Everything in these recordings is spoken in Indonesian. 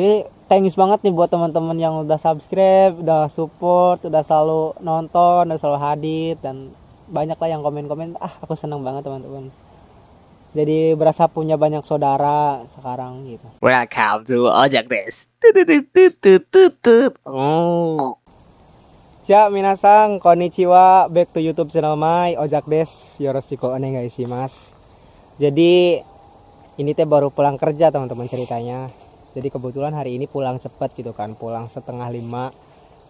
Jadi thanks banget nih buat teman-teman yang udah subscribe, udah support, udah selalu nonton, udah selalu hadir, dan banyak lah yang komen-komen. Aku seneng banget teman-teman. Jadi berasa punya banyak saudara sekarang gitu. Welcome to Ojak Des. Tutututututut. Oh. Siap minasang, konnichiwa, back to YouTube channel my Ojak Des. Yoroshiku onegaishimasu. Jadi ini teh baru pulang kerja teman-teman ceritanya. Jadi kebetulan hari ini pulang cepet gitu kan, pulang 4:30,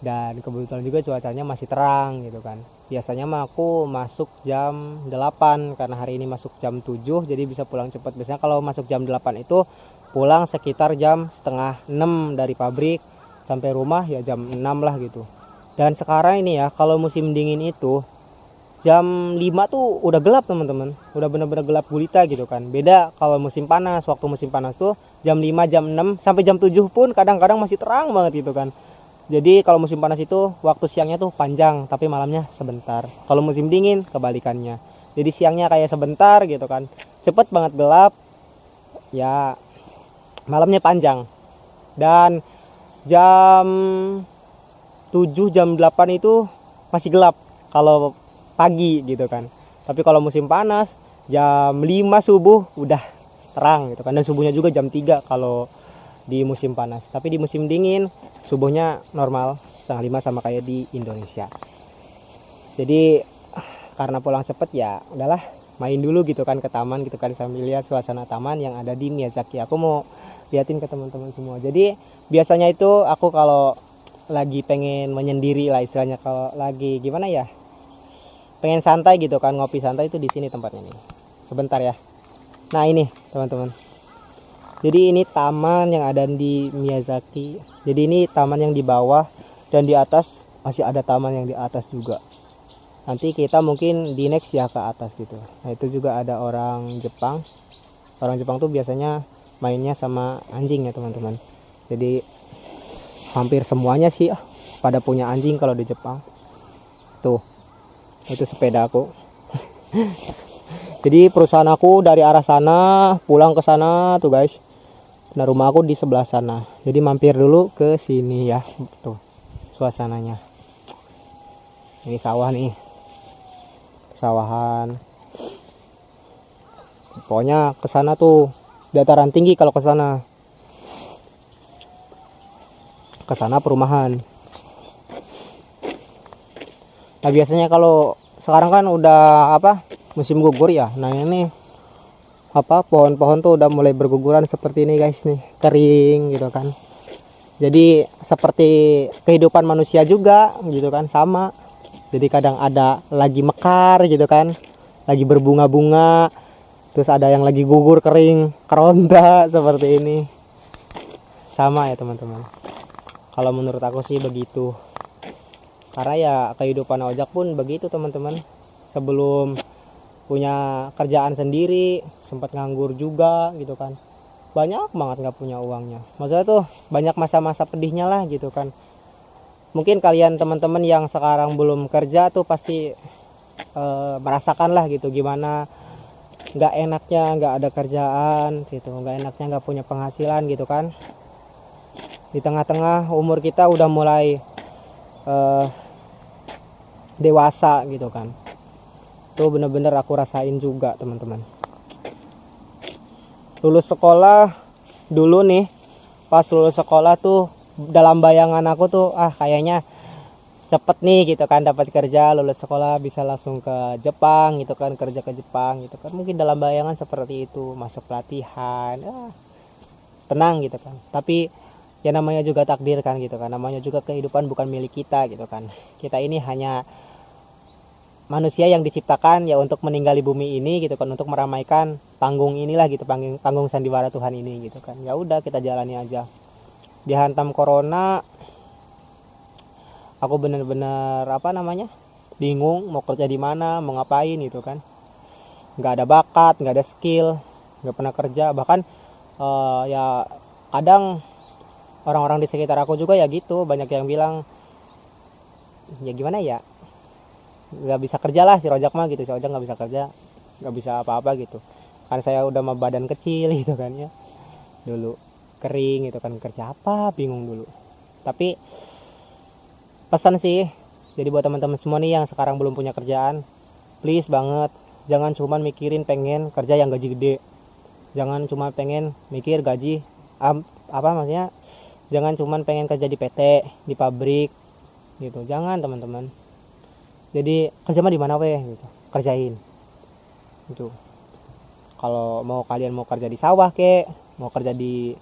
dan kebetulan juga cuacanya masih terang gitu kan. Biasanya mah aku masuk jam 8 karena hari ini masuk jam 7, jadi bisa pulang cepet. Biasanya kalau masuk jam 8 itu pulang sekitar jam setengah 6 dari pabrik, sampai rumah ya jam 6 lah gitu. Dan sekarang ini ya, kalau musim dingin itu jam 5 tuh udah gelap teman-teman, udah bener-bener gelap gulita gitu kan. Beda kalau musim panas, waktu musim panas tuh jam 5, jam 6 sampai jam 7 pun kadang-kadang masih terang banget gitu kan. Jadi kalau musim panas itu waktu siangnya tuh panjang tapi malamnya sebentar. Kalau musim dingin kebalikannya, jadi siangnya kayak sebentar gitu kan, cepet banget gelap ya, malamnya panjang. Dan jam 7, jam 8 itu masih gelap kalau pagi gitu kan. Tapi kalau musim panas jam 5 subuh udah terang gitu kan, dan subuhnya juga jam 3 kalau di musim panas. Tapi di musim dingin subuhnya normal setengah 5 sama kayak di Indonesia. Jadi karena pulang cepet ya udahlah, main dulu gitu kan ke taman gitu kan, sambil lihat suasana taman yang ada di Miyazaki. Aku mau liatin ke teman-teman semua. Jadi biasanya itu aku kalau lagi pengen menyendiri lah istilahnya, kalau lagi gimana ya, pengen santai gitu kan, ngopi santai, itu di sini tempatnya nih. Sebentar ya. Nah ini teman-teman. Jadi ini taman yang ada di Miyazaki. Jadi ini taman yang di bawah, dan di atas masih ada taman yang di atas juga. Nanti kita mungkin di next ya ke atas gitu. Nah itu juga ada orang Jepang. Orang Jepang tuh biasanya mainnya sama anjing ya teman-teman. Jadi hampir semuanya sih pada punya anjing kalau di Jepang. Tuh, itu sepeda aku. Jadi perusahaan aku dari arah sana pulang ke sana tuh guys. Nah rumah aku di sebelah sana. Jadi mampir dulu ke sini ya. Tuh suasananya. Ini sawah nih. Sawahan. Pokoknya ke sana tuh dataran tinggi kalau ke sana. Ke sana perumahan. Nah biasanya kalau sekarang kan udah musim gugur ya. Nah ini pohon-pohon tuh udah mulai berguguran seperti ini guys nih, kering gitu kan. Jadi seperti kehidupan manusia juga gitu kan, sama. Jadi kadang ada lagi mekar gitu kan, lagi berbunga-bunga, terus ada yang lagi gugur kering, keronta seperti ini. Sama ya teman-teman. Kalau menurut aku sih begitu. Karena ya kehidupan ojek pun begitu teman-teman. Sebelum punya kerjaan sendiri sempat nganggur juga gitu kan, banyak banget nggak punya uangnya. Maksudnya tuh banyak masa-masa pedihnya lah gitu kan. Mungkin kalian teman-teman yang sekarang belum kerja tuh pasti merasakan lah gitu gimana nggak enaknya nggak ada kerjaan gitu, nggak enaknya nggak punya penghasilan gitu kan. Di tengah-tengah umur kita udah mulai dewasa gitu kan. Tuh bener-bener aku rasain juga teman-teman. Lulus sekolah dulu nih, pas lulus sekolah tuh dalam bayangan aku tuh kayaknya cepet nih gitu kan dapat kerja, lulus sekolah bisa langsung ke Jepang gitu kan, kerja ke Jepang gitu kan. Mungkin dalam bayangan seperti itu, masuk pelatihan, tenang gitu kan. Tapi ya namanya juga takdir kan gitu kan, namanya juga kehidupan bukan milik kita gitu kan. Kita ini hanya manusia yang diciptakan ya untuk meninggali bumi ini gitu kan, untuk meramaikan panggung inilah gitu, panggung sandiwara Tuhan ini gitu kan. Ya udah kita jalani aja. Dihantam corona, aku bener-bener bingung mau kerja di mana, mau ngapain gitu kan. Nggak ada bakat, nggak ada skill, nggak pernah kerja. Bahkan ya kadang orang-orang di sekitar aku juga ya gitu, banyak yang bilang ya gimana ya, nggak bisa kerja lah si Rojak mah gitu, si Rojak nggak bisa kerja, nggak bisa apa-apa gitu kan. Saya udah mah badan kecil gitu kan ya dulu. kering gitu kan, kerja apa bingung dulu. Tapi pesan sih, jadi buat teman-teman semua nih yang sekarang belum punya kerjaan, please banget jangan cuma mikirin pengen kerja yang gaji gede, jangan cuma pengen mikir gaji apa maksudnya, jangan cuma pengen kerja di PT, di pabrik gitu, jangan teman-teman. Jadi kerja mah di mana weh gitu, kerjain gitu. Kalau mau kalian mau kerja di sawah kek, mau kerja di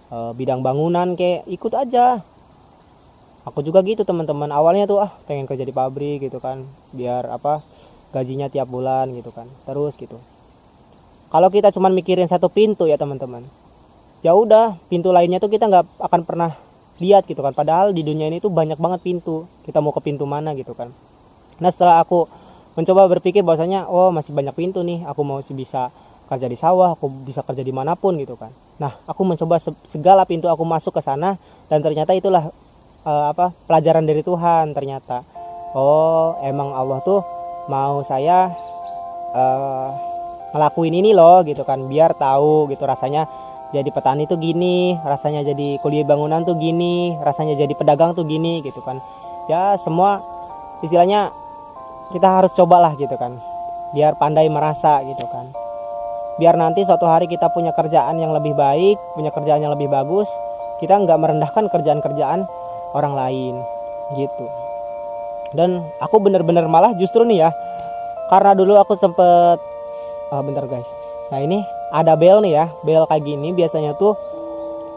bidang bangunan kek, ikut aja. Aku juga gitu teman-teman, awalnya tuh pengen kerja di pabrik gitu kan, biar apa gajinya tiap bulan gitu kan, terus gitu. Kalau kita cuma mikirin satu pintu ya teman-teman, ya udah pintu lainnya tuh kita nggak akan pernah lihat gitu kan, padahal di dunia ini tuh banyak banget pintu, kita mau ke pintu mana gitu kan. Nah setelah aku mencoba berpikir bahwasanya oh masih banyak pintu nih, aku masih bisa kerja di sawah, aku bisa kerja dimanapun gitu kan. Nah aku mencoba segala pintu, aku masuk ke sana, dan ternyata itulah pelajaran dari Tuhan. Ternyata oh emang Allah tuh mau saya ngelakuin ini loh gitu kan, biar tahu gitu rasanya jadi petani tuh gini, rasanya jadi kuliah bangunan tuh gini, rasanya jadi pedagang tuh gini gitu kan. Ya semua istilahnya kita harus cobalah gitu kan, biar pandai merasa gitu kan, biar nanti suatu hari kita punya kerjaan yang lebih baik, punya kerjaan yang lebih bagus, kita nggak merendahkan kerjaan-kerjaan orang lain gitu. Dan aku bener-bener malah justru nih ya, karena dulu aku sempet bentar guys, nah ini ada bel nih ya, bel kayak gini biasanya tuh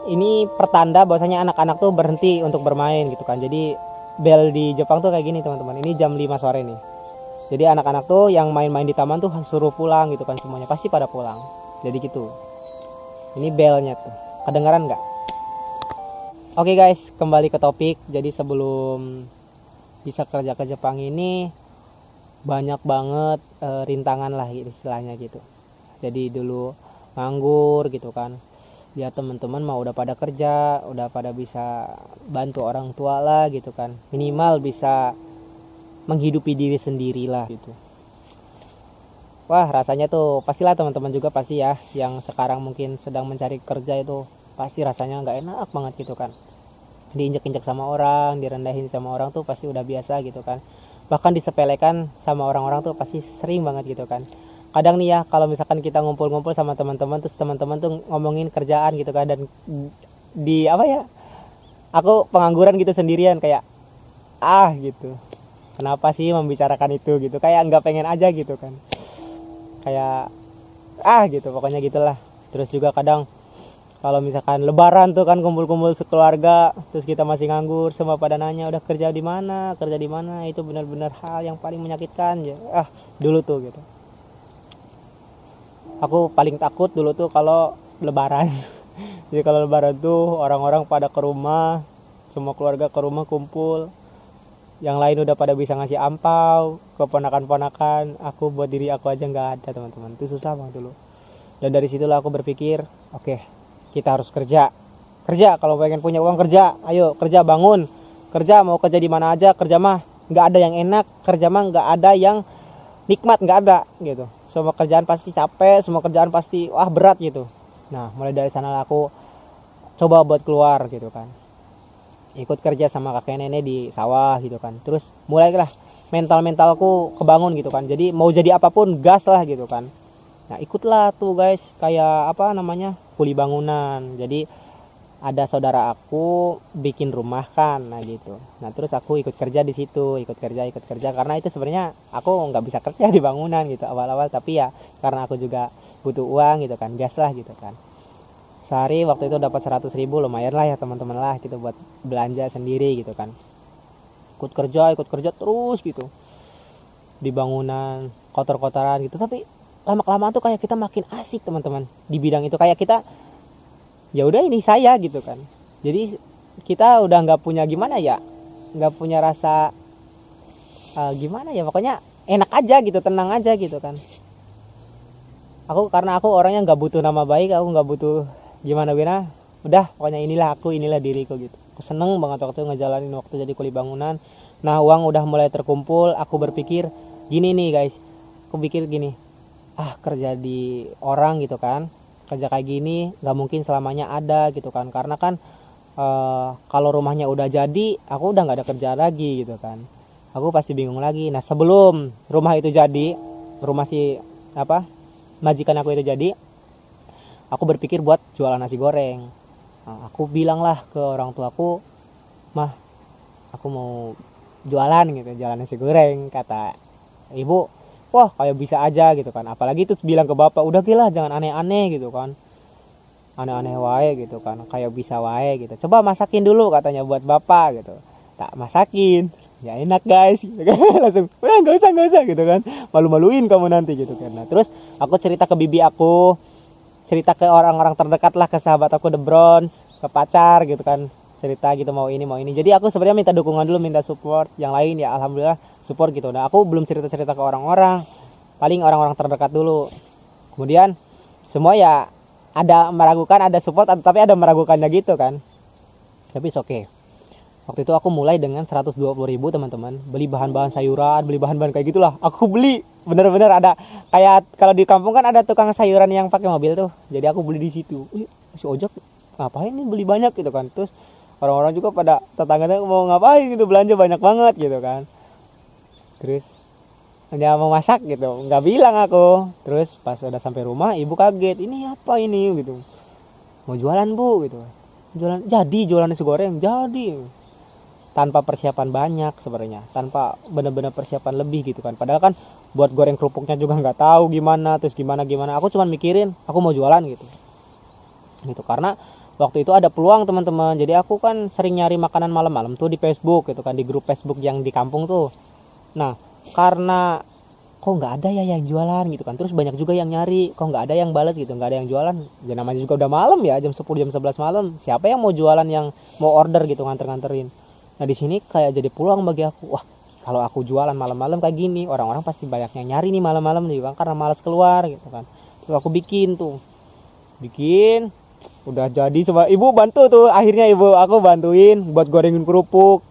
ini pertanda bahwasanya anak-anak tuh berhenti untuk bermain gitu kan. Jadi bel di Jepang tuh kayak gini teman-teman, ini jam 5 sore nih, jadi anak-anak tuh yang main-main di taman tuh suruh pulang gitu kan, semuanya pasti pada pulang. Jadi gitu, ini belnya tuh kedengaran nggak? Oke guys, kembali ke topik. Jadi sebelum bisa kerja ke Jepang ini banyak banget rintangan lah istilahnya gitu. Jadi dulu nganggur gitu kan, lihat teman-teman mau udah pada kerja, udah pada bisa bantu orang tua lah gitu kan, minimal bisa menghidupi diri sendiri lah gitu. Wah rasanya tuh pastilah teman-teman juga pasti ya, yang sekarang mungkin sedang mencari kerja itu pasti rasanya nggak enak banget gitu kan, diinjek-injek sama orang, direndahin sama orang tuh pasti udah biasa gitu kan, bahkan disepelekan sama orang-orang tuh pasti sering banget gitu kan. Kadang nih ya kalau misalkan kita ngumpul-ngumpul sama teman-teman, terus teman-teman tuh ngomongin kerjaan gitu kan, dan di apa ya, aku pengangguran gitu sendirian kayak gitu, kenapa sih membicarakan itu gitu, kayak nggak pengen aja gitu kan, kayak gitu pokoknya gitulah. Terus juga kadang kalau misalkan lebaran tuh kan kumpul-kumpul sekeluarga, terus kita masih nganggur, semua pada nanya udah kerja di mana, itu benar-benar hal yang paling menyakitkan ya. Dulu tuh gitu, aku paling takut dulu tuh kalau lebaran. Jadi kalau lebaran tuh orang-orang pada ke rumah, semua keluarga ke rumah kumpul, yang lain udah pada bisa ngasih ampau ke ponakan-ponakan, aku buat diri aku aja nggak ada teman-teman. Itu susah banget dulu. Dan dari situlah aku berpikir, oke, kita harus kerja. Kalau pengen punya uang kerja, ayo kerja, bangun kerja, mau kerja di mana aja. Kerja mah nggak ada yang enak, kerja mah nggak ada yang nikmat, nggak ada gitu. Semua kerjaan pasti capek, semua kerjaan pasti berat gitu. Nah mulai dari sana aku coba buat keluar gitu kan, ikut kerja sama kakek nenek di sawah gitu kan. Terus mulailah mentalku kebangun gitu kan, jadi mau jadi apapun gas lah gitu kan. Nah ikutlah tuh guys, kayak kuli bangunan. Jadi ada saudara aku bikin rumah kan, nah gitu. Nah terus aku ikut kerja di situ, ikut kerja karena itu sebenarnya aku nggak bisa kerja di bangunan gitu awal-awal, tapi ya karena aku juga butuh uang gitu kan, gas lah gitu kan. Sehari waktu itu dapat 100.000, lumayan lah ya teman-teman lah gitu buat belanja sendiri gitu kan. Ikut kerja terus gitu di bangunan, kotor-kotoran gitu. Tapi lama-kelamaan tuh kayak kita makin asik teman-teman di bidang itu, kayak kita ya udah ini saya gitu kan. Jadi kita udah nggak punya gimana ya, nggak punya rasa gimana ya, pokoknya enak aja gitu, tenang aja gitu kan. Karena aku orangnya nggak butuh nama baik, aku nggak butuh gimana, udah pokoknya inilah diriku gitu. Aku seneng banget waktu ngejalanin waktu jadi kuli bangunan. Nah uang udah mulai terkumpul, aku berpikir gini nih guys, aku pikir gini, kerja di orang gitu kan, kerja kayak gini nggak mungkin selamanya ada gitu kan, karena kan kalau rumahnya udah jadi aku udah nggak ada kerja lagi gitu kan, aku pasti bingung lagi. Nah sebelum rumah itu jadi, rumah si apa majikan aku itu jadi, aku berpikir buat jualan nasi goreng. Nah, aku bilang lah ke orang tuaku, mah aku mau jualan gitu, jualan nasi goreng. Kata ibu, wah kayak bisa aja gitu kan, apalagi terus bilang ke bapak, udah gila jangan aneh-aneh gitu kan, aneh-aneh wae gitu kan, kayak bisa wae gitu, coba masakin dulu katanya buat bapak gitu. Tak masakin, ya enak guys gitu kan. Langsung udah nggak usah gitu kan, malu-maluin kamu nanti gitu kan. Nah terus aku cerita ke bibi aku, cerita ke orang-orang terdekat lah, ke sahabat aku The Bronze, ke pacar gitu kan, cerita gitu mau ini mau ini. Jadi aku sebenarnya minta dukungan dulu, minta support. Yang lain ya alhamdulillah support gitu. Nah aku belum cerita-cerita ke orang-orang, paling orang-orang terdekat dulu. Kemudian semua ya ada meragukan, ada support, tapi ada meragukannya gitu kan. Tapi oke. Waktu itu aku mulai dengan 120.000 teman-teman, beli bahan-bahan sayuran, beli bahan-bahan kayak gitulah. Aku beli bener-bener ada, kayak kalau di kampung kan ada tukang sayuran yang pakai mobil tuh. Jadi aku beli di situ. Si ojek ngapain nih beli banyak gitu kan. Terus orang-orang juga pada tetangganya mau ngapain gitu, belanja banyak banget gitu kan. Terus hanya mau masak gitu, nggak bilang aku. Terus pas udah sampai rumah ibu kaget, ini apa ini gitu, mau jualan bu gitu. Jualan nasi goreng jadi, tanpa persiapan banyak sebenarnya, tanpa benar-benar persiapan lebih gitu kan. Padahal kan buat goreng kerupuknya juga nggak tahu gimana, terus gimana aku cuman mikirin aku mau jualan gitu karena waktu itu ada peluang teman-teman. Jadi aku kan sering nyari makanan malam-malam tuh di Facebook gitu kan, di grup Facebook yang di kampung tuh. Nah karena kok nggak ada ya yang jualan gitu kan, terus banyak juga yang nyari, kok nggak ada yang balas gitu, nggak ada yang jualan ya, namanya juga udah malam ya, jam 10 jam 11 malam, siapa yang mau jualan, yang mau order gitu, nganterin. Nah di sini kayak jadi peluang bagi aku. Wah kalau aku jualan malam-malam kayak gini, orang-orang pasti banyak yang nyari nih malam-malam nih bang, karena malas keluar gitu kan. Terus aku bikin udah jadi, sama ibu bantu tuh, akhirnya ibu aku bantuin buat gorengin kerupuk.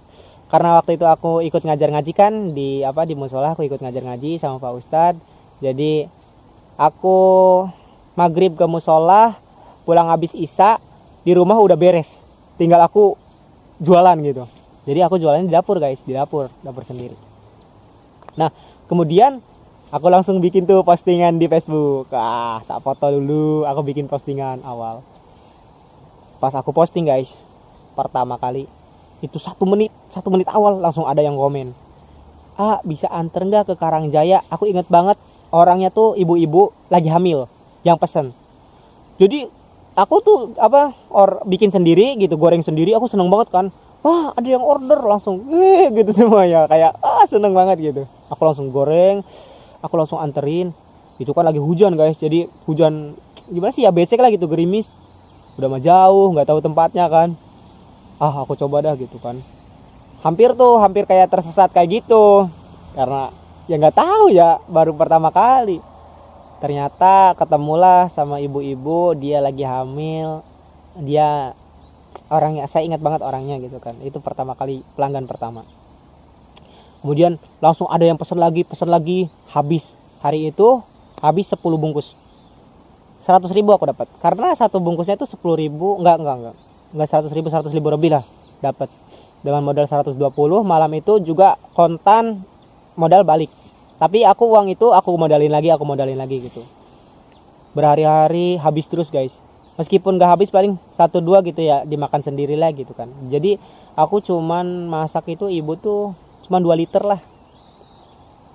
Karena waktu itu aku ikut ngajar ngaji kan di musola, aku ikut ngajar ngaji sama Pak Ustadz. Jadi aku maghrib ke musola, pulang habis isya, di rumah udah beres, tinggal aku jualan gitu. Jadi aku jualannya di dapur guys, di dapur sendiri. Nah kemudian aku langsung bikin tuh postingan di Facebook. Tak foto dulu, aku bikin postingan awal. Pas aku posting guys, pertama kali itu 1 menit awal langsung ada yang komen, bisa anter nggak ke Karangjaya. Aku inget banget orangnya tuh ibu-ibu lagi hamil yang pesen. Jadi aku tuh bikin sendiri gitu, goreng sendiri. Aku seneng banget kan, wah ada yang order, langsung gitu semuanya, kayak seneng banget gitu. Aku langsung goreng, aku langsung anterin. Itu kan lagi hujan guys, jadi hujan gimana sih ya, becek lah gitu, gerimis, udah mah jauh nggak tahu tempatnya kan. Aku coba dah gitu kan, hampir kayak tersesat kayak gitu, karena ya nggak tahu ya, baru pertama kali. Ternyata ketemulah sama ibu-ibu, dia lagi hamil, dia orangnya, saya ingat banget orangnya gitu kan. Itu pertama kali, pelanggan pertama. Kemudian langsung ada yang pesan lagi, habis hari itu habis 10 bungkus, 100.000 aku dapat, karena satu bungkusnya itu 10.000, enggak 100.000 lebih lah dapat, dengan modal 120. Malam itu juga kontan modal balik, tapi uang itu aku modalin lagi gitu. Berhari-hari habis terus guys, meskipun gak habis paling 1-2 gitu ya, dimakan sendiri lah gitu kan. Jadi aku cuman masak itu, ibu tuh cuman 2 liter lah,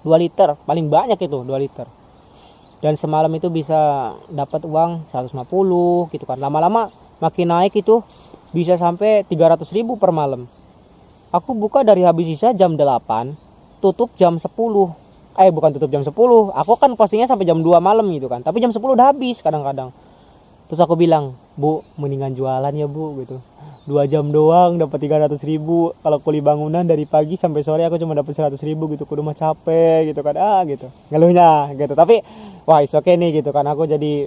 2 liter paling banyak itu 2 liter. Dan semalam itu bisa dapat uang 150 gitu kan. Lama-lama makin naik, itu bisa sampai 300.000 per malam. Aku buka dari habis sisa jam 8, tutup jam 10. Bukan tutup jam 10, aku kan postingnya sampai jam 2 malam gitu kan, tapi jam 10 udah habis kadang-kadang. Terus aku bilang, bu mendingan jualan ya bu gitu, 2 jam doang dapat 300.000. Kalau kuli bangunan dari pagi sampai sore aku cuma dapat 100.000 gitu, kudu mah capek gitu kan, gitu ngeluhnya gitu. Tapi wah is okay nih gitu kan, aku jadi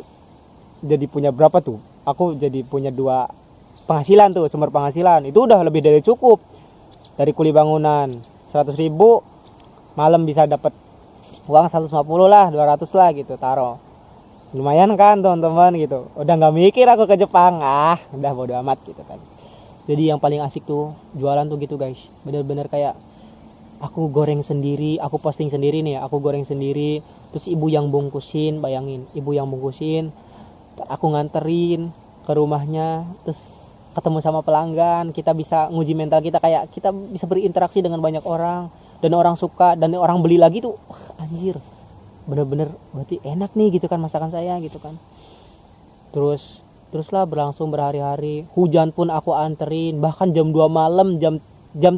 punya berapa tuh, aku jadi punya 2 penghasilan tuh, sumber penghasilan. Itu udah lebih dari cukup. Dari kuli bangunan 100.000, malam bisa dapat uang 150 lah, 200 lah gitu taruh. lumayan kan teman-teman gitu. Udah nggak mikir aku ke Jepang, udah bodo amat gitu kan. Jadi yang paling asik tuh jualan tuh gitu guys, bener-bener kayak aku goreng sendiri, aku posting sendiri nih, aku goreng sendiri, terus ibu yang bungkusin, bayangin, ibu yang bungkusin, aku nganterin ke rumahnya, terus ketemu sama pelanggan, kita bisa nguji mental kita, kayak kita bisa berinteraksi dengan banyak orang, dan orang suka, dan orang beli lagi tuh, anjir, bener-bener berarti enak nih gitu kan masakan saya gitu kan. Teruslah berlangsung berhari-hari, hujan pun aku anterin, bahkan jam 2 malam, jam 3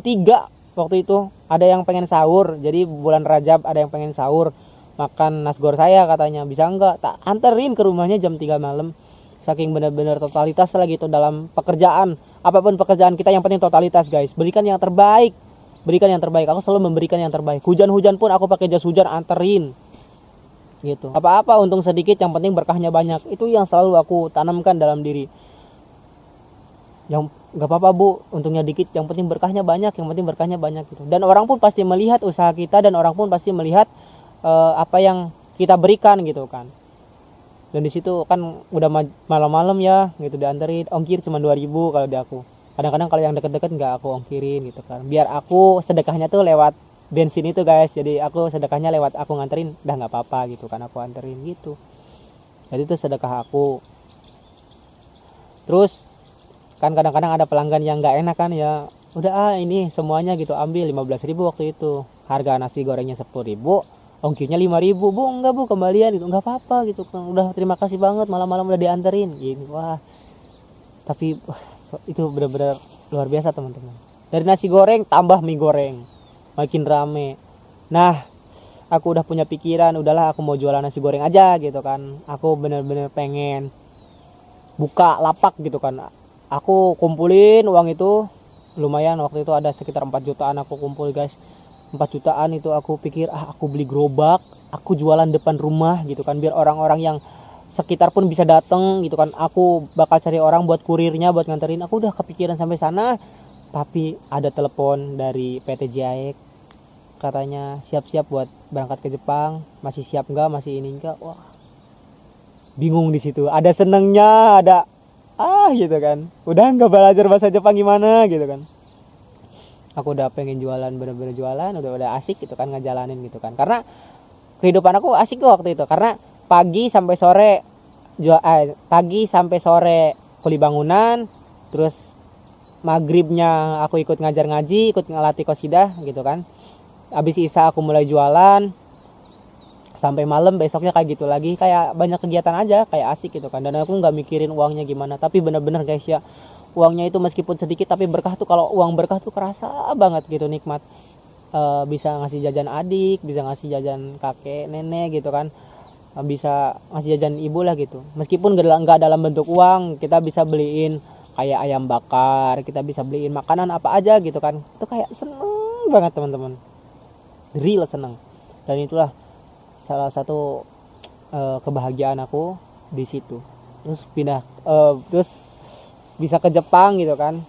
waktu itu ada yang pengen sahur, jadi bulan Rajab ada yang pengen sahur makan nasgor saya, katanya bisa enggak tak anterin ke rumahnya jam 3 malam. Saking benar-benar totalitas lah gitu dalam pekerjaan, apapun pekerjaan kita yang penting totalitas guys, berikan yang terbaik, aku selalu memberikan yang terbaik. Hujan-hujan pun aku pakai jas hujan anterin gitu, apa-apa untung sedikit yang penting berkahnya banyak, itu yang selalu aku tanamkan dalam diri. Yang nggak apa-apa bu, untungnya dikit, yang penting berkahnya banyak, gitu. Dan orang pun pasti melihat usaha kita, dan orang pun pasti melihat apa yang kita berikan gitu kan. Dan di situ kan udah malam-malam ya gitu, dianterin, ongkir cuma 2.000 kalau di aku. Kadang-kadang kalau yang deket-deket nggak aku ongkirin gitu kan, biar aku sedekahnya tuh lewat bensin itu guys, jadi aku sedekahnya lewat aku nganterin, udah nggak apa-apa gitu kan, aku anterin gitu. Jadi itu sedekah aku. Terus kan kadang-kadang ada pelanggan yang nggak enak kan ya, udah ini semuanya gitu, ambil 15.000 waktu itu, harga nasi gorengnya 10.000, ongkirnya 5.000. Bu enggak bu, kembalian gitu, nggak apa-apa gitu kan, udah terima kasih banget, malam-malam udah dianterin gitu. Wah tapi itu benar-benar luar biasa teman-teman. Dari nasi goreng tambah mie goreng, makin rame. Nah aku udah punya pikiran, udahlah aku mau jualan nasi goreng aja gitu kan, aku bener-bener pengen buka lapak gitu kan. Aku kumpulin uang itu lumayan, waktu itu ada sekitar 4 jutaan aku kumpul guys. 4 jutaan itu aku pikir aku beli gerobak, aku jualan depan rumah gitu kan, biar orang-orang yang sekitar pun bisa datang gitu kan. Aku bakal cari orang buat kurirnya, buat nganterin. Aku udah kepikiran sampai sana, tapi ada telepon dari PT JAEK, katanya siap-siap buat berangkat ke Jepang, masih siap nggak, masih ini enggak. Wah bingung di situ, ada senengnya, ada gitu kan, udah nggak belajar bahasa Jepang gimana gitu kan. Aku udah pengen jualan, bener-bener jualan, udah asik gitu kan ngejalanin gitu kan, karena kehidupan aku asik tuh waktu itu, karena pagi sampai sore kuli bangunan, terus maghribnya aku ikut ngajar ngaji, ikut ngelatih qasidah gitu kan. Habis isya aku mulai jualan sampai malam, besoknya kayak gitu lagi, kayak banyak kegiatan aja, kayak asik gitu kan. Dan aku nggak mikirin uangnya gimana, tapi bener-bener guys ya, uangnya itu meskipun sedikit tapi berkah tuh. Kalau uang berkah tuh kerasa banget gitu, nikmat. Bisa ngasih jajan adik, bisa ngasih jajan kakek nenek gitu kan, bisa ngasih jajan ibu lah gitu. Meskipun nggak dalam bentuk uang, kita bisa beliin kayak ayam bakar, kita bisa beliin makanan apa aja gitu kan. Itu kayak seneng banget teman-teman, real seneng. Dan itulah salah satu kebahagiaan aku di situ. Terus terus bisa ke Jepang gitu kan.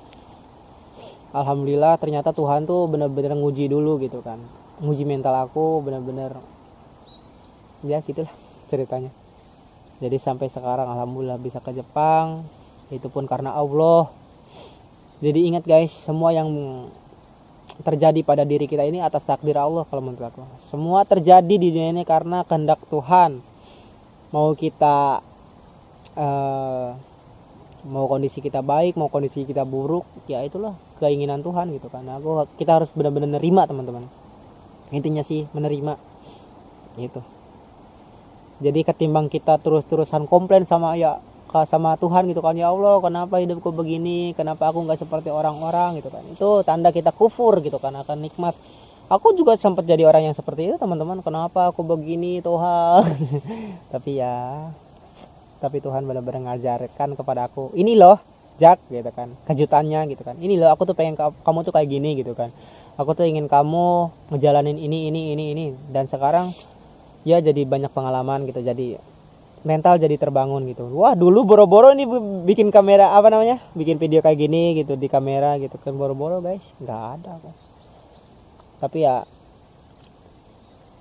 Alhamdulillah, ternyata Tuhan tuh benar-benar nguji dulu gitu kan, nguji mental aku benar-benar, ya gitulah ceritanya. Jadi sampai sekarang alhamdulillah bisa ke Jepang, itu pun karena Allah. Jadi ingat guys, semua yang terjadi pada diri kita ini atas takdir Allah. Kalau menurut aku semua terjadi di dunia ini karena kehendak Tuhan. Mau kita mau kondisi kita baik, mau kondisi kita buruk, ya itulah keinginan Tuhan gitu kan. Kita harus benar-benar nerima teman-teman, intinya sih menerima gitu. Jadi ketimbang kita terus-terusan komplain sama Tuhan gitu kan, ya Allah kenapa hidupku begini, kenapa aku nggak seperti orang-orang gitu kan, itu tanda kita kufur gitu kan akan nikmat. Aku juga sempat jadi orang yang seperti itu teman-teman, kenapa aku begini Tuhan. Tapi Tuhan benar-benar ngajarkan kepada aku, ini loh Jak gitu kan, kejutannya gitu kan, ini loh aku tuh pengen kamu tuh kayak gini gitu kan, aku tuh ingin kamu ngejalanin ini. Dan sekarang ya jadi banyak pengalaman gitu, jadi mental jadi terbangun gitu. Wah dulu boro-boro nih bikin kamera bikin video kayak gini gitu di kamera gitu kan, boro-boro guys, nggak ada kok. Tapi ya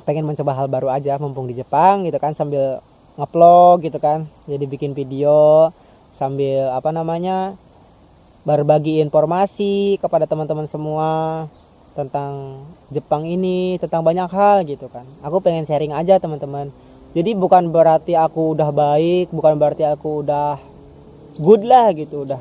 pengen mencoba hal baru aja mumpung di Jepang gitu kan, sambil ngupload gitu kan, jadi bikin video sambil berbagi informasi kepada teman-teman semua tentang Jepang ini, tentang banyak hal gitu kan. Aku pengen sharing aja teman-teman. Jadi bukan berarti aku udah baik, bukan berarti aku udah good lah gitu, udah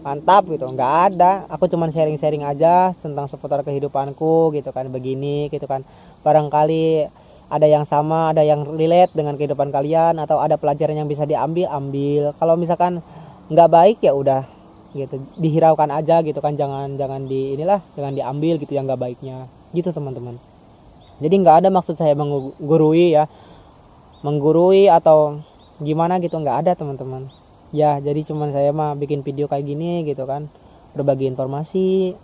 mantap gitu, nggak ada. Aku cuman sharing-sharing aja tentang seputar kehidupanku gitu kan, begini gitu kan. Barangkali ada yang sama, ada yang relate dengan kehidupan kalian, atau ada pelajaran yang bisa ambil. Kalau misalkan nggak baik ya udah gitu, dihiraukan aja gitu kan, jangan jangan diambil gitu yang nggak baiknya gitu teman-teman. Jadi nggak ada maksud saya menggurui atau gimana gitu, nggak ada teman-teman ya. Jadi cuman saya mah bikin video kayak gini gitu kan, berbagi informasi.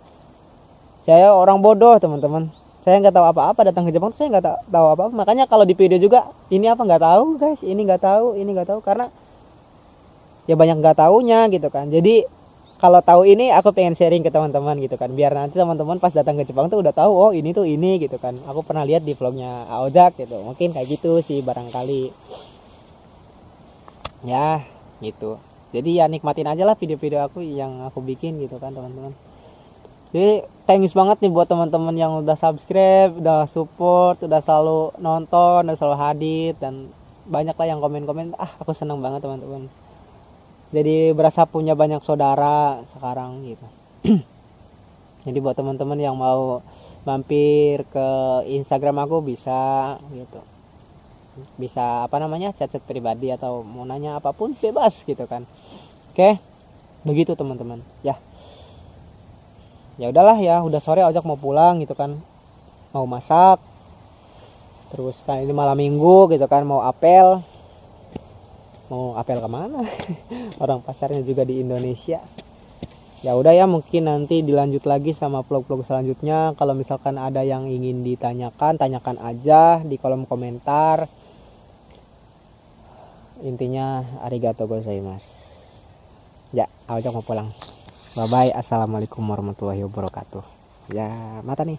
Saya orang bodoh teman-teman, saya nggak tahu apa-apa, datang ke Jepang tuh saya nggak tahu apa-apa. Makanya kalau di video juga ini apa nggak tahu guys, ini nggak tahu karena ya banyak nggak taunya gitu kan. Jadi kalau tahu ini aku pengen sharing ke teman-teman gitu kan, biar nanti teman-teman pas datang ke Jepang tuh udah tahu, oh ini tuh ini gitu kan. Aku pernah lihat di vlognya Aojak gitu, mungkin kayak gitu sih barangkali ya gitu. Jadi ya nikmatin aja lah video-video aku yang aku bikin gitu kan teman-teman. Jadi thanks banget nih buat teman-teman yang udah subscribe, udah support, udah selalu nonton, udah selalu hadir, dan banyak lah yang komen-komen. Aku seneng banget teman-teman. Jadi berasa punya banyak saudara sekarang gitu. Jadi buat teman-teman yang mau mampir ke Instagram aku bisa gitu, bisa chat-chat pribadi atau mau nanya apapun bebas gitu kan. Oke, begitu teman-teman ya. Ya udahlah ya, udah sore, Ojak mau pulang gitu kan, mau masak, terus kan ini malam minggu gitu kan, mau apel kemana? Orang pasarnya juga di Indonesia. Ya udah ya, mungkin nanti dilanjut lagi sama vlog-vlog selanjutnya. Kalau misalkan ada yang ingin ditanyakan, tanyakan aja di kolom komentar. Intinya arigato gozaimasu. Ya, Ojak mau pulang. Bye bye. Assalamualaikum warahmatullahi wabarakatuh. Ya, mata nih.